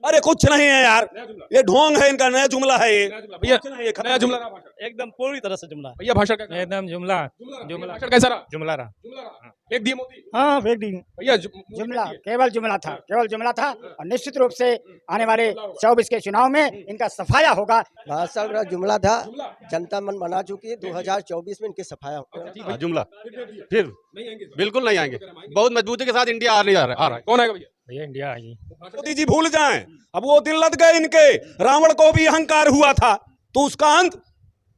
अरे कुछ नहीं है यार, ये ढोंग है इनका, नया जुमला है ये। भैया कुछ नहीं है, नया जुमला रहा भाषण। एकदम पूरी तरह से जुमला। भैया भाषण कैसा रहा? एकदम जुमला जुमला भाषण कैसा रहा? जुमला रहा। जुमला रहा। फेंक दिए मोदी। हाँ फेंक दी भैया जुमला, केवल जुमला था, केवल जुमला था। और निश्चित रूप से आने वाले 24 के चुनाव में इनका सफाया होगा। भाषण का जुमला था, जनता मन बना चुकी है, 2024 में इनके सफाया होगा। जुमला फिर बिल्कुल नहीं आएंगे, बहुत मजबूती के साथ इंडिया आ रहा है। कौन आएगा भैया? भैया इंडिया आई। मोदी जी भूल जाएं, अब वो दिन लद गए इनके। रावण को भी अहंकार हुआ था तो उसका अंत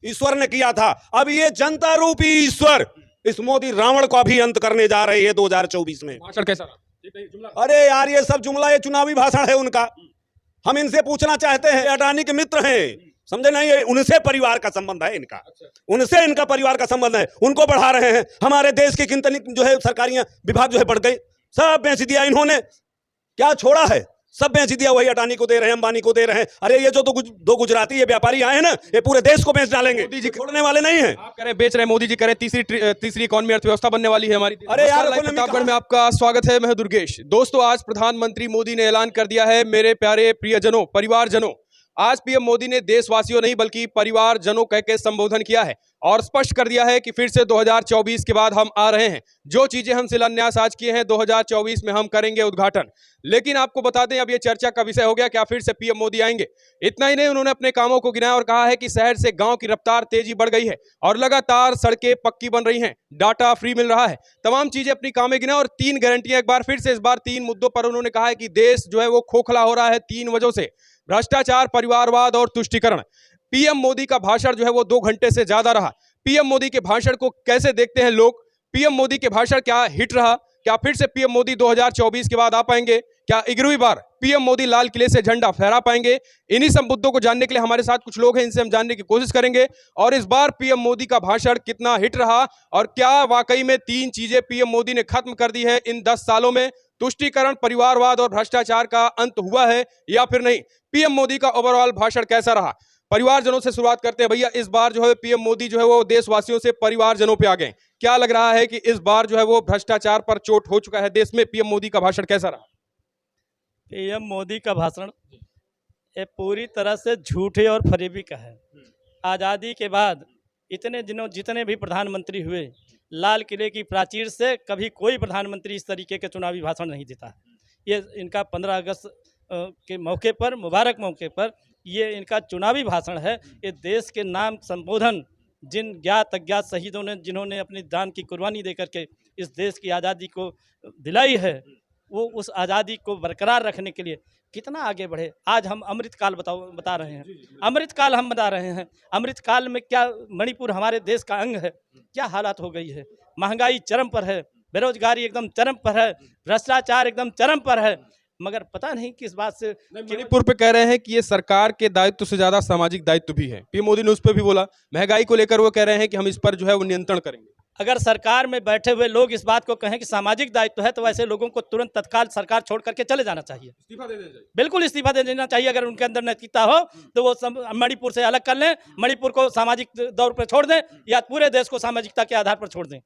ईश्वर ने किया था। अब ये जनता रूपी ईश्वर इस मोदी रावण को भी अंत करने जा रहे हैं 2024 में। भाषण कैसा रहा? अरे यार ये सब जुमला, ये चुनावी भाषण है उनका। हम इनसे पूछना चाहते हैं, अडानी के मित्र हैं, समझे नहीं, ये उनसे परिवार का संबंध है इनका, उनसे इनका परिवार का संबंध है, उनको बढ़ा रहे हैं। हमारे देश की कितनी जो है सरकारी विभाग जो है बढ़ गई, सब बेच दिया इन्होंने। क्या छोड़ा है? सब बेच दिया, वही अडानी को दे रहे हैं, अंबानी को दे रहे हैं। अरे ये जो दो गुजराती ये व्यापारी आए हैं ना, ये पूरे देश को बेच डालेंगे, मोदी जी छोड़ने वाले नहीं है। आप कह रहे बेच रहे, मोदी जी कह रहे तीसरी इकोनॉमी अर्थव्यवस्था बनने वाली है हमारी। अरे यार, लाइव प्रतापगढ़ में आपका स्वागत है, मैं हूं दुर्गेश। दोस्तों आज प्रधानमंत्री मोदी ने ऐलान कर दिया है, मेरे प्यारे प्रियजनों, परिवारजनों, आज पीएम मोदी ने देशवासियों नहीं बल्कि परिवारजनों कह के संबोधन किया है और स्पष्ट कर दिया है कि फिर से 2024 के बाद हम आ रहे हैं। जो चीजें हम शिलान्यास आज किए हैं 2024 में हम करेंगे उद्घाटन। लेकिन आपको बता दें, अब ये चर्चा का विषय हो गया, क्या फिर से पीएम मोदी आएंगे? इतना ही नहीं, उन्होंने अपने कामों को गिनाया और कहा है कि शहर से गांव की रफ्तार तेजी बढ़ गई है और लगातार सड़कें पक्की बन रही हैं, डाटा फ्री मिल रहा है, तमाम चीजें अपनी कामें गिना और 3 गारंटियां एक बार फिर से, इस बार 3 मुद्दों पर उन्होंने कहा है कि देश जो है वो खोखला हो रहा है 3 वजहों से: भ्रष्टाचार, परिवारवाद और तुष्टीकरण। पीएम मोदी का भाषण जो है वो 2 घंटे से ज्यादा रहा। पीएम मोदी के भाषण को कैसे देखते हैं लोग? पीएम मोदी के भाषण क्या हिट रहा? क्या फिर से पीएम मोदी 2024 के बाद आ पाएंगे? क्या 11वीं बार पीएम मोदी लाल किले से झंडा फहरा पाएंगे? इन्हीं सब मुद्दों को जानने के लिए हमारे साथ कुछ लोग हैं, इनसे हम जानने की कोशिश करेंगे। और इस बार पीएम मोदी का भाषण कितना हिट रहा और क्या वाकई में 3 चीजें पीएम मोदी ने खत्म कर दी है इन 10 सालों में? तुष्टीकरण, परिवारवाद और भ्रष्टाचार का अंत हुआ है या फिर नहीं? पीएम मोदी का ओवरऑल भाषण कैसा रहा? परिवारजनों से शुरुआत करते हैं। भैया इस बार जो है पीएम मोदी जो है वो देशवासियों से परिवारजनों पे आ गए। क्या लग रहा है कि इस बार जो है वो भ्रष्टाचार पर चोट हो चुका है देश में? पीएम मोदी का भाषण कैसा रहा? पीएम मोदी का भाषण ये पूरी तरह से झूठे और फरेबी का है। आज़ादी के बाद इतने दिनों जितने भी प्रधानमंत्री हुए, लाल किले की प्राचीर से कभी कोई प्रधानमंत्री इस तरीके के चुनावी भाषण नहीं देता। ये इनका 15 अगस्त के मौके पर, मुबारक मौके पर ये इनका चुनावी भाषण है। ये देश के नाम संबोधन, जिन ज्ञात अज्ञात शहीदों ने, जिन्होंने अपनी जान की कुर्बानी दे करके इस देश की आज़ादी को दिलाई है, वो उस आज़ादी को बरकरार रखने के लिए कितना आगे बढ़े। आज हम अमृतकाल बता रहे हैं, अमृतकाल हम बता रहे हैं। अमृतकाल में क्या मणिपुर हमारे देश का अंग है, क्या हालात हो गई है। महंगाई चरम पर है, बेरोजगारी एकदम चरम पर है, भ्रष्टाचार एकदम चरम पर है, मगर पता नहीं किस बात से मणिपुर पे कह रहे हैं कि ये सरकार के दायित्व से ज्यादा सामाजिक दायित्व भी है। पीएम मोदी ने उस पर भी बोला, महंगाई को लेकर वो कह रहे हैं कि हम इस पर जो है वो नियंत्रण करेंगे। अगर सरकार में बैठे हुए लोग इस बात को कहें कि सामाजिक दायित्व है, तो ऐसे लोगों को तुरंत तत्काल सरकार छोड़ करके चले जाना चाहिए, इस्तीफा दे देना चाहिए। बिल्कुल इस्तीफा दे देना चाहिए। अगर उनके अंदर नैतिकता हो तो वो मणिपुर से अलग कर लें, मणिपुर को सामाजिक दौर पर छोड़ दें या पूरे देश को सामाजिकता के आधार पर छोड़ दें।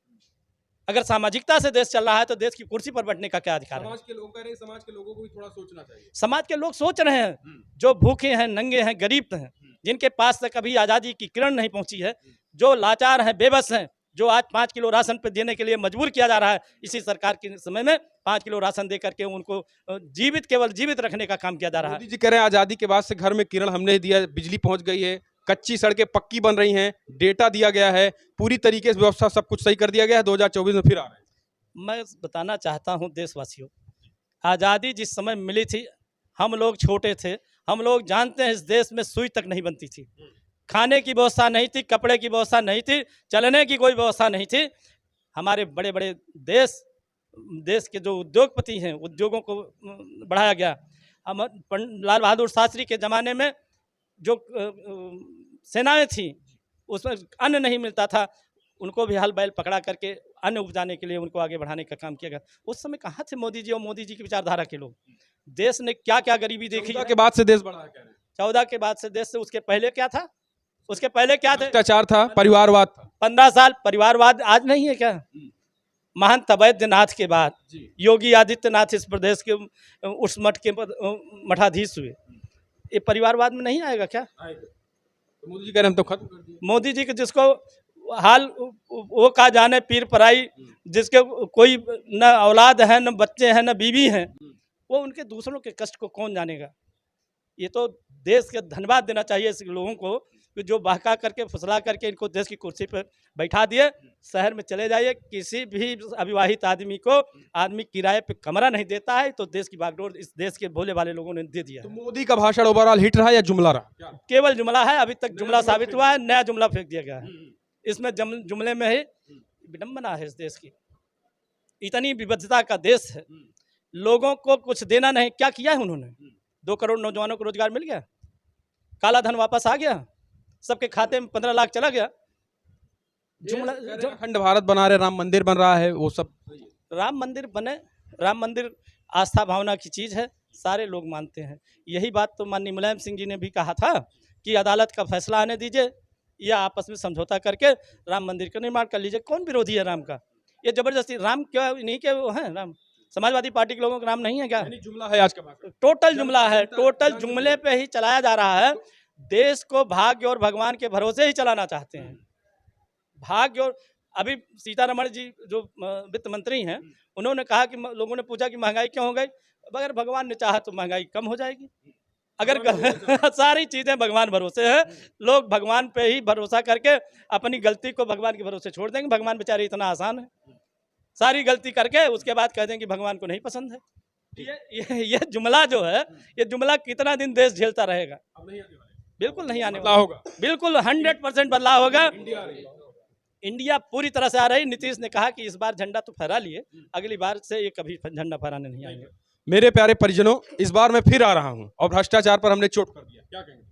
अगर सामाजिकता से देश चल रहा है तो देश की कुर्सी पर बैठने का क्या अधिकार है? समाज के लोग कह रहे हैं, समाज के लोगों को भी थोड़ा सोचना चाहिए। समाज के लोग सोच रहे हैं, जो भूखे हैं, नंगे हैं, गरीब हैं, जिनके पास तक कभी आज़ादी की किरण नहीं पहुंची है, जो लाचार हैं, बेबस हैं, जो आज 5 किलो राशन पे देने के लिए मजबूर किया जा रहा है। इसी सरकार के समय में 5 किलो राशन दे करके उनको केवल जीवित रखने का काम किया जा रहा है। मोदी जी कह रहे हैं आज़ादी के बाद से घर में किरण हमने दिया, बिजली पहुंच गई है, कच्ची सड़कें पक्की बन रही हैं, डेटा दिया गया है, पूरी तरीके से व्यवस्था सब कुछ सही कर दिया गया है, 2024 में फिर आ रहे हैं। मैं बताना चाहता हूं देशवासियों, आज़ादी जिस समय मिली थी, हम लोग छोटे थे, हम लोग जानते हैं इस देश में सुई तक नहीं बनती थी, खाने की व्यवस्था नहीं थी, कपड़े की व्यवस्था नहीं थी, चलने की कोई व्यवस्था नहीं थी। हमारे बड़े बड़े देश के जो उद्योगपति हैं, उद्योगों को बढ़ाया गया। हम लाल बहादुर शास्त्री के ज़माने में जो सेनाएं थी, उसमें अन्न नहीं मिलता था, उनको भी हल बैल पकड़ा करके अन्न उपजाने के लिए उनको आगे बढ़ाने का काम किया गया। उस समय कहाँ थे मोदी जी और मोदी जी की विचारधारा के लोग? देश ने क्या क्या गरीबी देखी। 14 के बाद से देश बढ़ा है, कह रहे हैं। 14 के बाद से देश से, उसके पहले क्या था? उसके पहले क्या थे? भ्रष्टाचार था, परिवारवाद था। 15 साल परिवारवाद आज नहीं है क्या? महंत अवैधनाथ के बाद योगी आदित्यनाथ इस प्रदेश के उस मठ के मठाधीश हुए। ये परिवारवाद में नहीं आएगा क्या? तो मोदी जी कह रहे हैं हम तो खत्म कर दिए। मोदी जी के जिसको हाल वो कहा जाने पीर पराई, जिसके कोई न औलाद है, न बच्चे हैं, न बीवी हैं, वो उनके दूसरों के कष्ट को कौन जानेगा? ये तो देश के धन्यवाद देना चाहिए ऐसे लोगों को कि जो बहका करके फुसला करके इनको देश की कुर्सी पर बैठा दिए। शहर में चले जाइए, किसी भी अविवाहित आदमी किराए पे कमरा नहीं देता है, तो देश की बागडोर इस देश के भोले वाले लोगों ने दे दिया तो है। मोदी का भाषण ओवरऑल हिट रहा या जुमला रहा? केवल जुमला है, अभी तक जुमला साबित हुआ है, नया जुमला फेंक दिया गया है। इसमें जुमले में ही विडंबना है इस देश की। इतनी विविधता का देश है, लोगों को कुछ देना नहीं। क्या किया है उन्होंने? 2 करोड़ नौजवानों को रोजगार मिल गया, काला धन वापस आ गया, सबके खाते में 15 लाख चला गया। जुमला जो अखंड भारत बना रहे, राम मंदिर बन रहा है, वो सब राम मंदिर बने, राम मंदिर आस्था भावना की चीज़ है, सारे लोग मानते हैं। यही बात तो माननीय मुलायम सिंह जी ने भी कहा था कि अदालत का फैसला आने दीजिए या आपस में समझौता करके राम मंदिर का निर्माण कर लीजिए। कौन विरोधी है राम का? ये जबरदस्ती राम क्या नहीं के वो हैं? राम समाजवादी पार्टी के लोगों का नाम नहीं है क्या? जुमला है आज का भाषण। टोटल जुमला है, टोटल जुमले पे ही चलाया जा रहा है। देश को भाग्य और भगवान के भरोसे ही चलाना चाहते हैं। भाग्य और अभी सीतारमण जी जो वित्त मंत्री हैं, उन्होंने कहा कि लोगों ने पूछा कि महंगाई क्यों हो गई? अगर भगवान ने चाहा तो महंगाई कम हो जाएगी। अगर सारी चीज़ें भगवान भरोसे हैं, लोग भगवान पे ही भरोसा करके अपनी गलती को भगवान के भरोसे छोड़ देंगे। भगवान बेचारे इतना आसान है, सारी गलती करके उसके बाद कह देंगे भगवान को नहीं पसंद है। ये जुमला जो है, ये जुमला कितना दिन देश झेलता रहेगा? बिल्कुल नहीं आने वाला होगा, बिल्कुल 100% बदलाव होगा। इंडिया पूरी तरह से आ रही। नीतीश ने कहा कि इस बार झंडा तो फहरा लिए, अगली बार से ये कभी झंडा फहराने नहीं आएंगे। मेरे प्यारे परिजनों, इस बार मैं फिर आ रहा हूं और भ्रष्टाचार पर हमने चोट कर दिया। क्या कहेंगे?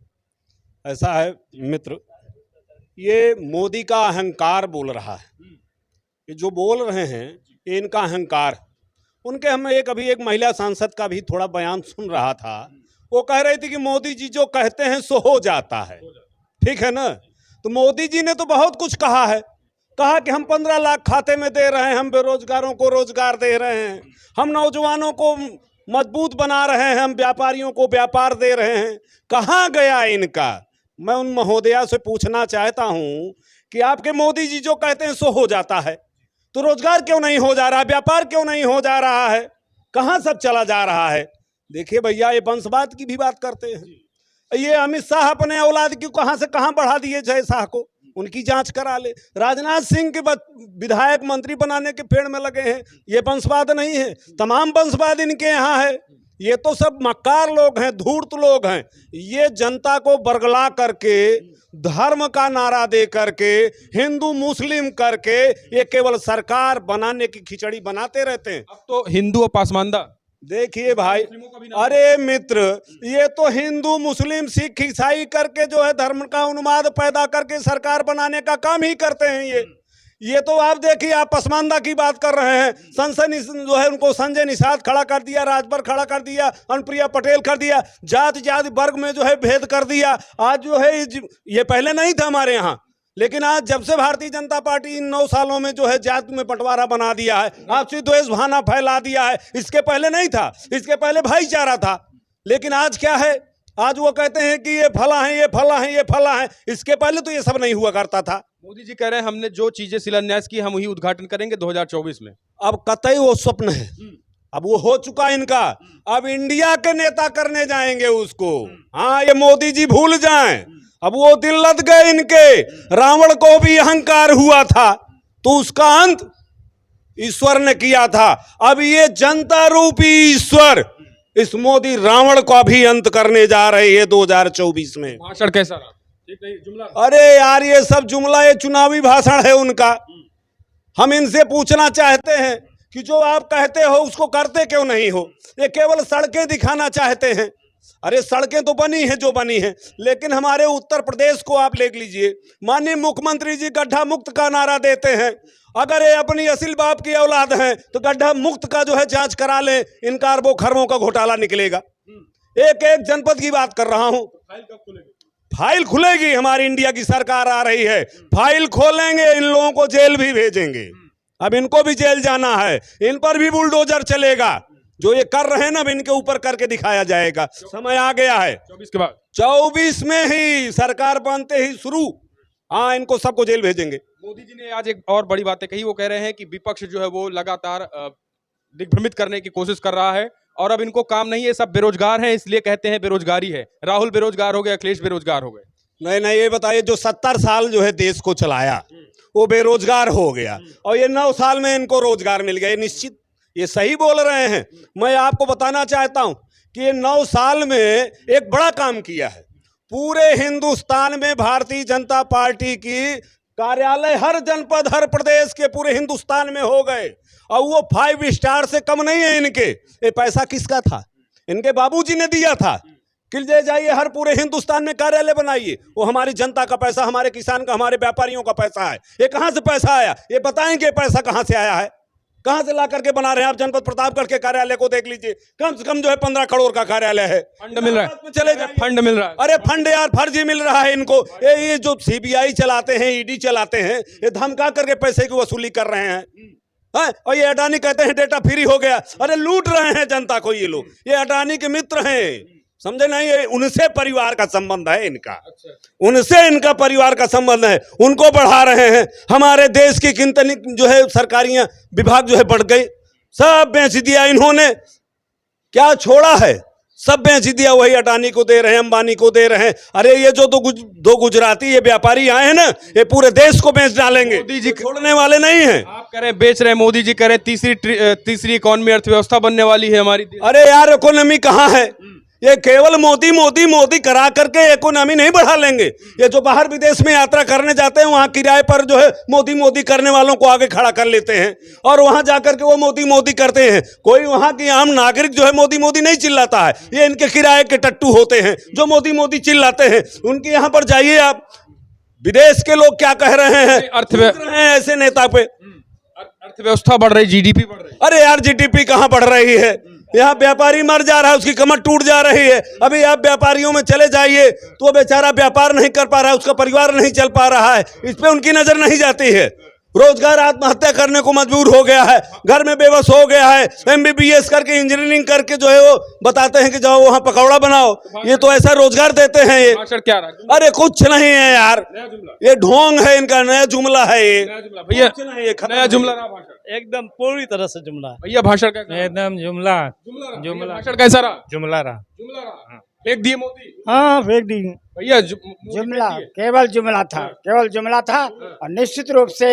ऐसा है मित्र, ये मोदी का अहंकार बोल रहा है। ये जो बोल रहे हैं ये इनका अहंकार। उनके हम अभी एक महिला सांसद का भी थोड़ा बयान सुन रहा था। वो कह रही थी कि मोदी जी जो कहते हैं सो हो जाता है। ठीक है ना? तो मोदी जी ने तो बहुत कुछ कहा है। कहा कि हम 15 लाख खाते में दे रहे हैं, हम बेरोजगारों को रोजगार दे रहे हैं, हम नौजवानों को मजबूत बना रहे हैं, हम व्यापारियों को व्यापार दे रहे हैं। कहाँ गया इनका? मैं उन महोदया से पूछना चाहता हूँ कि आपके मोदी जी जो कहते हैं सो हो जाता है, तो रोजगार क्यों नहीं हो जा रहा है? व्यापार क्यों नहीं हो जा रहा है? कहाँ सब चला जा रहा है? देखिए भैया, ये वंशवाद की भी बात करते हैं। ये अमित शाह अपने औलाद की कहाँ से कहाँ बढ़ा दिए जय शाह को, उनकी जांच करा ले। राजनाथ सिंह के विधायक मंत्री बनाने के फेड़ में लगे हैं। ये वंशवाद नहीं है? तमाम वंशवाद इनके यहाँ है। ये तो सब मक्कार लोग हैं, धूर्त लोग हैं। ये जनता को बरगला करके, धर्म का नारा दे करके, हिंदू मुस्लिम करके, ये केवल सरकार बनाने की खिचड़ी बनाते रहते हैं। अब तो हिंदू और पासमानदा। देखिए भाई, अरे मित्र, ये तो हिंदू मुस्लिम सिख ईसाई करके जो है धर्म का उन्माद पैदा करके सरकार बनाने का काम ही करते हैं। ये तो आप देखिए, आप पसमानदा की बात कर रहे हैं। संसद जो है उनको संजय निषाद खड़ा कर दिया, राजभर खड़ा कर दिया, अनुप्रिया पटेल कर दिया, जाति वर्ग में जो है भेद कर दिया। आज जो है ये पहले नहीं था हमारे यहाँ, लेकिन आज जब से भारतीय जनता पार्टी इन 9 सालों में जो है जाति में बंटवारा बना दिया है, आपसी द्वेष भावना फैला दिया है। इसके पहले नहीं था, इसके पहले भाईचारा था। लेकिन आज क्या है? आज वो कहते हैं कि ये फला है, ये फला है, ये फला है। इसके पहले तो ये सब नहीं हुआ करता था। मोदी जी कह रहे हैं हमने जो चीजें शिलान्यास की हम वही उद्घाटन करेंगे 2024 में। अब कतई वो स्वप्न है, अब वो हो चुका इनका। अब इंडिया के नेता करने जाएंगे उसको। हाँ, ये मोदी जी भूल जाएं। अब वो दिल लद गए इनके। रावण को भी अहंकार हुआ था, तो उसका अंत ईश्वर ने किया था। अब ये जनता रूपी ईश्वर इस मोदी रावण को भी अंत करने जा रहे हैं 2024 में। भाषण कैसा रहा? ठीक नहीं, जुमला। अरे यार, ये सब जुमला, ये चुनावी भाषण है उनका। हम इनसे पूछना चाहते हैं कि जो आप कहते हो उसको करते क्यों नहीं हो? ये केवल सड़कें दिखाना चाहते हैं। अरे सड़कें तो बनी हैं जो बनी हैं, लेकिन हमारे उत्तर प्रदेश को आप ले लीजिए। माननीय मुख्यमंत्री जी गड्ढा मुक्त का नारा देते हैं। अगर ये अपनी असील बाप की औलाद हैं तो गड्ढा मुक्त का जो है जांच करा लें, इनका अरबों खरबों का घोटाला निकलेगा। एक एक जनपद की बात कर रहा हूं। फाइल खुलेगी, हमारी इंडिया की सरकार आ रही है, फाइल खोलेंगे, इन लोगों को जेल भी भेजेंगे। अब इनको भी जेल जाना है, इन पर भी बुलडोजर चलेगा। जो ये कर रहे हैं ना, अब इनके ऊपर करके दिखाया जाएगा। समय आ गया है 24 के बाद 24 में ही, सरकार बनते ही शुरू। हाँ, इनको सबको जेल भेजेंगे। मोदी जी ने आज एक और बड़ी बातें कही। वो कह रहे हैं कि विपक्ष जो है वो लगातार दिग्भ्रमित करने की कोशिश कर रहा है और अब इनको काम नहीं है, सब बेरोजगार हैं, इसलिए कहते हैं बेरोजगारी है। राहुल बेरोजगार हो गए, अखिलेश बेरोजगार हो गए। नहीं नहीं, ये बताइए, जो 70 साल जो है देश को चलाया वो बेरोजगार हो गया और ये 9 साल में इनको रोजगार मिल गया, निश्चित ये सही बोल रहे हैं। मैं आपको बताना चाहता हूं कि ये 9 साल में एक बड़ा काम किया है। पूरे हिंदुस्तान में भारतीय जनता पार्टी की कार्यालय हर जनपद, हर प्रदेश के पूरे हिंदुस्तान में हो गए और वो 5 स्टार से कम नहीं है इनके। ये पैसा किसका था? इनके बाबूजी ने दिया था कि ले जाइए हर पूरे हिंदुस्तान में कार्यालय बनाइए। वो हमारी जनता का पैसा, हमारे किसान का, हमारे व्यापारियों का पैसा है। ये कहां से पैसा आया? ये बताएंगे पैसा कहां से आया है, कहां से ला करके बना रहे हैं। आप जनपद प्रतापगढ़ के कार्यालय को देख लीजिए, कम से कम जो है 15 करोड़ का कार्यालय है। फंड मिल रहा है, चले जाए, फंड मिल रहा है। अरे फंड यार फर्जी मिल रहा है इनको। ये जो सीबीआई चलाते हैं, ईडी चलाते हैं, ये धमका करके पैसे की वसूली कर रहे हैं। और ये अडानी कहते हैं डेटा फ्री हो गया। अरे लूट रहे हैं जनता को ये लोग। ये अडानी के मित्र हैं, समझे नहीं? ये उनसे परिवार का संबंध है इनका, उनसे इनका परिवार का संबंध है। उनको बढ़ा रहे हैं। हमारे देश की कितनी जो है सरकारियां विभाग जो है बढ़ गई, सब बेच दिया इन्होंने। क्या छोड़ा है? सब बेच दिया। वही अडानी को दे रहे हैं, अंबानी को दे रहे हैं। अरे ये जो दो गुजराती ये व्यापारी आए हैं ना, ये पूरे देश को बेच डालेंगे। मोदी जी छोड़ने वाले नहीं हैं। आप कह रहे हैं बेच रहे हैं, मोदी जी कह रहे हैं तीसरी इकोनॉमी, अर्थव्यवस्था बनने वाली है हमारी। अरे यार, इकोनॉमी कहाँ है? ये केवल मोदी मोदी मोदी करा करके इकोनॉमी नहीं बढ़ा लेंगे। ये जो बाहर विदेश में यात्रा करने जाते हैं, वहां किराए पर जो है मोदी मोदी करने वालों को आगे खड़ा कर लेते हैं और वहां जाकर के वो मोदी मोदी करते हैं। कोई वहां की आम नागरिक जो है मोदी मोदी नहीं चिल्लाता है। ये इनके किराए के टट्टू होते हैं जो मोदी मोदी चिल्लाते हैं। उनके यहाँ पर जाइए आप, विदेश के लोग क्या कह रहे हैं, रहे हैं ऐसे नेता पे। अर्थव्यवस्था बढ़ रही, जीडीपी बढ़ रही। अरे यार, जीडीपी कहाँ बढ़ रही है? यहाँ व्यापारी मर जा रहा है, उसकी कमर टूट जा रही है। अभी आप व्यापारियों में चले जाइए तो वो बेचारा व्यापार नहीं कर पा रहा है, उसका परिवार नहीं चल पा रहा है। इस पे उनकी नजर नहीं जाती है। रोजगार आत्महत्या करने को मजबूर हो गया है, घर में बेबस हो गया है। MBBS करके, इंजीनियरिंग करके जो है वो बताते हैं कि जाओ वहां पकौड़ा बनाओ। ये तो ऐसा रोजगार देते हैं ये। भाषण क्या रहा? अरे कुछ नहीं है यार, ये ढोंग है इनका, नया जुमला है ये। भैया नया जुमला रहा भाषण? एकदम पूरी तरह से जुमला। भैया भाषण कैसा? एकदम जुमला जुमला। भाषण कैसा रहा? जुमला रहा। जुमला रहा। फेंक दिए मोदी? हाँ, फेंक दी। भैया जुमला, केवल जुमला था, केवल जुमला था। और निश्चित रूप से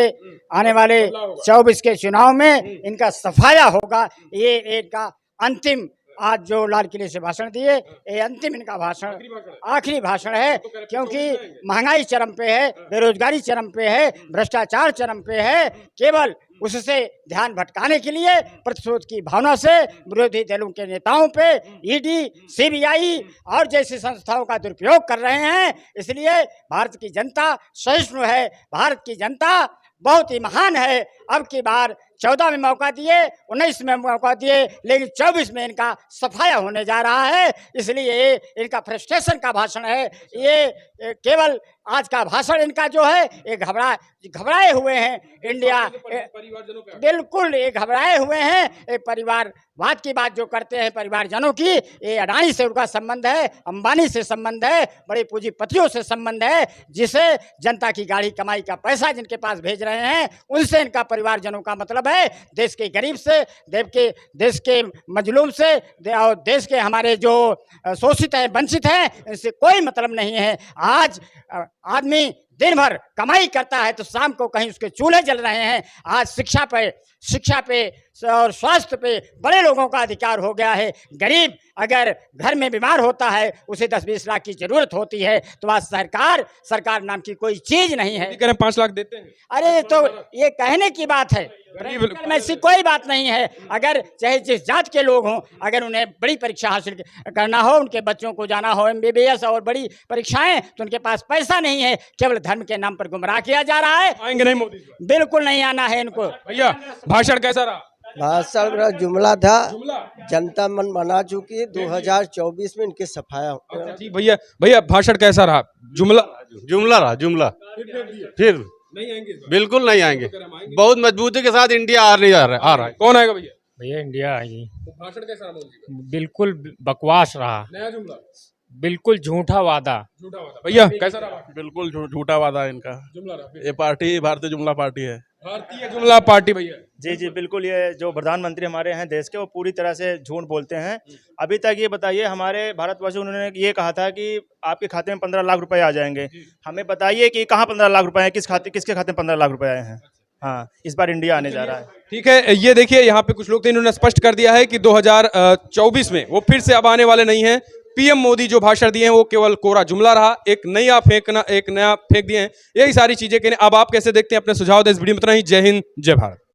आने वाले 24 के चुनाव में इनका सफाया होगा। ये इनका अंतिम, आज जो लाल किले से भाषण दिए, ये अंतिम इनका भाषण, आखिरी भाषण है। क्योंकि महंगाई चरम पे है, बेरोजगारी चरम पे है, भ्रष्टाचार चरम पे है। केवल उससे ध्यान भटकाने के लिए प्रतिशोध की भावना से विरोधी दलों के नेताओं पे ईडी, सीबीआई और जैसी संस्थाओं का दुरुपयोग कर रहे हैं। इसलिए भारत की जनता सहिष्णु है, भारत की जनता बहुत ही महान है। अब की बार 14 में मौका दिए, 19 में मौका दिए, लेकिन 24 में इनका सफाया होने जा रहा है। इसलिए इनका फ्रस्ट्रेशन का भाषण है ये। केवल आज का भाषण इनका जो है, ये घबराए हुए हैं। इंडिया बिल्कुल ये घबराए हुए हैं। ये परिवारवाद की बात जो करते हैं परिवारजनों की, ये अडानी से उनका संबंध है, अंबानी से संबंध है, बड़े पूंजीपतियों से संबंध है, जिसे जनता की गाढ़ी कमाई का पैसा जिनके पास भेज रहे हैं, उनसे इनका परिवारजनों का मतलब है। देश के गरीब से, देश के मजलूम से और देश के हमारे जो शोषित हैं, वंचित हैं, इनसे कोई मतलब नहीं है। आज आदमी दिन भर कमाई करता है तो शाम को कहीं उसके चूल्हे जल रहे हैं। आज शिक्षा पे और स्वास्थ्य पे बड़े लोगों का अधिकार हो गया है। गरीब अगर घर में बीमार होता है, उसे 10-20 लाख की जरूरत होती है, तो आज सरकार नाम की कोई चीज नहीं है। 5 लाख देते हैं। अरे तो ये कहने की बात है, में ऐसी कोई बात नहीं है। अगर चाहे जिस जात के लोग हों, अगर उन्हें बड़ी परीक्षा हासिल करना हो, उनके बच्चों को जाना हो MBBS और बड़ी परीक्षाएं, तो उनके पास पैसा नहीं है। केवल धर्म के नाम पर गुमराह किया जा रहा है। आएंगे नहीं मोदी? बिल्कुल नहीं आना है इनको। भैया भाषण कैसा रहा? भाषण मेरा जुमला था, जनता मन बना चुकी है। 2024 में इनके सफाया। जी भैया भाषण कैसा रहा? जुमला जुमला रहा, जुमला। फिर नहीं आएंगे बिल्कुल नहीं आएंगे। बहुत मजबूती के साथ इंडिया हार नहीं आ रहा है। कौन आएगा भैया? भैया इंडिया आएगी। तो भाषण कैसा रहा मोदी का? बिल्कुल बकवास रहा, नया जुमला, बिल्कुल झूठा वादा। झूठा वादा। भैया कैसा रहा बिल्कुल झूठा वादा है इनका। जुमला रहा? ये पार्टी भारतीय जुमला पार्टी है। भारतीय जुमला पार्टी भैया। जी जी बिल्कुल, ये जो प्रधानमंत्री हमारे हैं देश के, वो पूरी तरह से झूठ बोलते हैं। अभी तक ये बताइए, हमारे भारतवर्ष उन्होंने ये कहा था कि आपके खाते में 15 लाख रुपए आ जाएंगे। हमें बताइए कि कहाँ 15 लाख रुपए हैं, किसके खाते में 15 लाख रुपए आए हैं। हाँ, इस बार इंडिया आने जा रहा है। ठीक है, ये देखिए यहाँ पे कुछ लोग थे, इन्होंने स्पष्ट कर दिया है कि 2024 में वो फिर से अब आने वाले नहीं हैं। पीएम मोदी जो भाषण दिए हैं वो केवल कोरा जुमला रहा, एक नया फेंक दिए हैं। यही सारी चीजें कहने। अब आप कैसे देखते हैं? अपने सुझाव दें इस वीडियो में। इतना ही। जय हिंद, जय भारत।